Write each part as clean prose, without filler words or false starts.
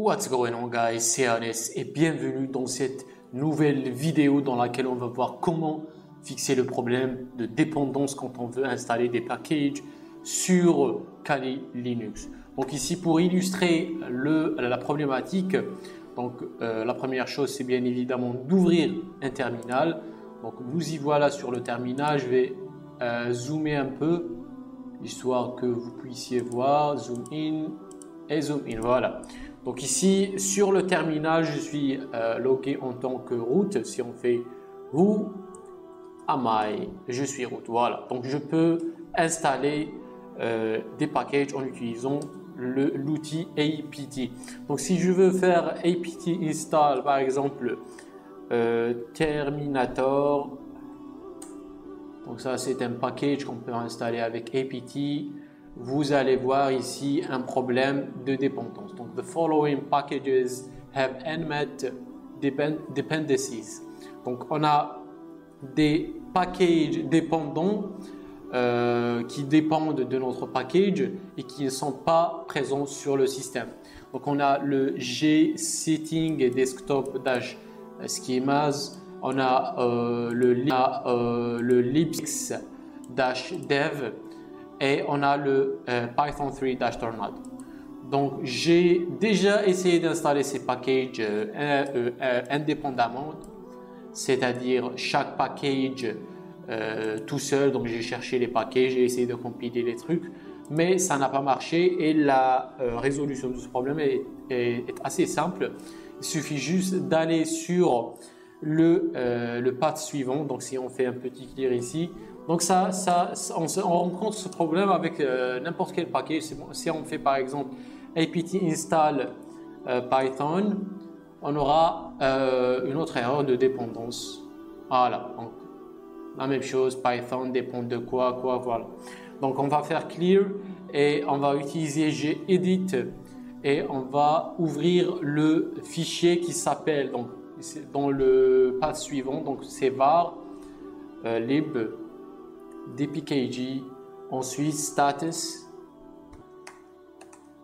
What's going on guys, c'est Anes et bienvenue dans cette nouvelle vidéo dans laquelle on va voir comment fixer le problème de dépendance quand on veut installer des packages sur Kali Linux. Donc ici pour illustrer la problématique, la première chose c'est bien évidemment d'ouvrir un terminal. Donc nous y voilà sur le terminal, je vais zoomer un peu histoire que vous puissiez voir, zoom in et zoom in, voilà. Donc ici sur le terminal je suis logué en tant que root. Si on fait who am I, je suis root, voilà. Donc je peux installer des packages en utilisant l'outil apt. Donc si je veux faire apt install par exemple Terminator, donc ça c'est un package qu'on peut installer avec apt. Vous allez voir ici un problème de dépendance. Donc, the following packages have unmet dependencies. Donc, on a des packages dépendants qui dépendent de notre package et qui ne sont pas présents sur le système. Donc, on a le G-Setting Desktop Dash Schemas, on a le libx Dash Dev, et on a le Python 3-Tornado. Donc j'ai déjà essayé d'installer ces packages indépendamment, c'est-à-dire chaque package tout seul. Donc j'ai cherché les packages, j'ai essayé de compiler les trucs, mais ça n'a pas marché et la résolution de ce problème est assez simple. Il suffit juste d'aller sur le path suivant. Donc si on fait un petit clear ici, donc on rencontre ce problème avec n'importe quel package. Si on fait par exemple apt install Python, on aura une autre erreur de dépendance. Voilà, donc la même chose, Python dépend de quoi, voilà. Donc on va faire clear et on va utiliser gedit et on va ouvrir le fichier qui s'appelle, donc dans le path suivant, donc c'est var lib dpkg, ensuite status.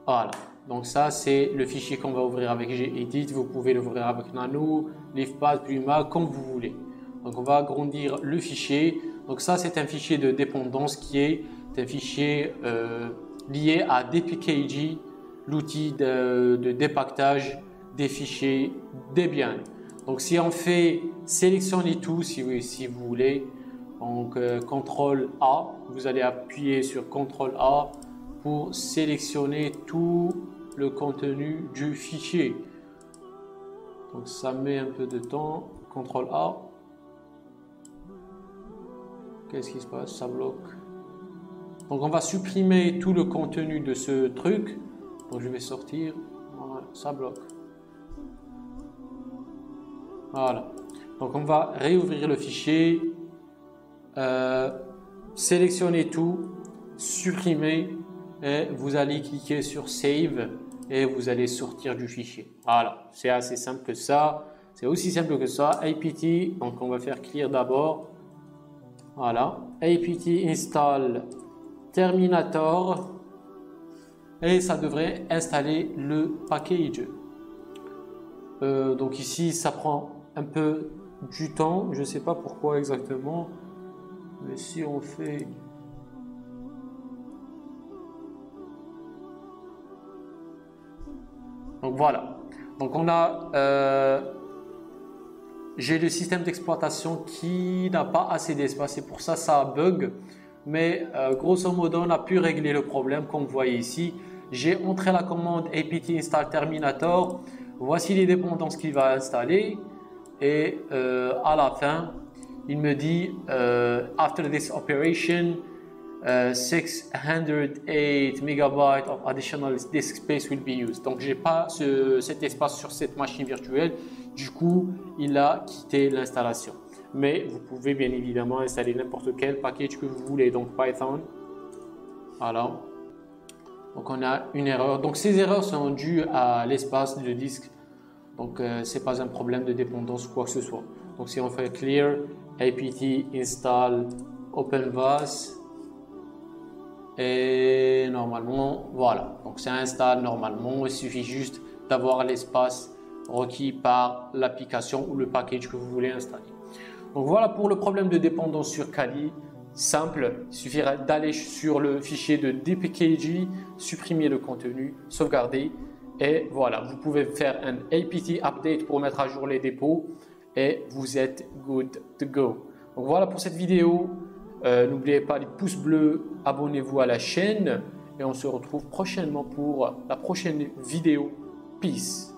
Voilà, donc ça c'est le fichier qu'on va ouvrir avec gedit. Vous pouvez l'ouvrir avec nano, livepad, pluma, comme vous voulez. Donc on va agrandir le fichier. Donc ça c'est un fichier de dépendance qui est un fichier lié à dpkg, l'outil de dépaquetage des fichiers Debian. Donc si on fait sélectionner tout, si vous voulez, donc CTRL A, vous allez appuyer sur CTRL A pour sélectionner tout le contenu du fichier. Donc ça met un peu de temps, CTRL A. Qu'est-ce qui se passe? Ça bloque. Donc on va supprimer tout le contenu de ce truc. Donc je vais sortir, voilà, ça bloque. Voilà, donc on va réouvrir le fichier, sélectionner tout, supprimer et vous allez cliquer sur Save et vous allez sortir du fichier. Voilà, c'est assez simple que ça, c'est aussi simple que ça. apt, donc on va faire clear d'abord. Voilà, apt install Terminator et ça devrait installer le package. Donc ici ça prend un peu du temps, je ne sais pas pourquoi exactement, mais si on fait donc voilà, donc on a j'ai le système d'exploitation qui n'a pas assez d'espace, c'est pour ça ça bug, mais grosso modo on a pu régler le problème comme vous voyez ici. J'ai entré la commande apt install Terminator, voici les dépendances qu'il va installer et à la fin il me dit after this operation 608 MB of additional disk space will be used. Donc j'ai pas cet espace sur cette machine virtuelle, du coup il a quitté l'installation. Mais vous pouvez bien évidemment installer n'importe quel package que vous voulez. Donc Python, voilà. Donc on a une erreur. Donc ces erreurs sont dues à l'espace de disque. Donc c'est pas un problème de dépendance ou quoi que ce soit. Donc si on fait clear apt install openvas et normalement voilà, donc ça installe normalement. Il suffit juste d'avoir l'espace requis par l'application ou le package que vous voulez installer. Donc voilà pour le problème de dépendance sur Kali. Simple, il suffira d'aller sur le fichier de dpkg, supprimer le contenu, sauvegarder et voilà, vous pouvez faire un apt update pour mettre à jour les dépôts et vous êtes good to go. Donc voilà pour cette vidéo. N'oubliez pas les pouces bleus, abonnez-vous à la chaîne et on se retrouve prochainement pour la prochaine vidéo. Peace.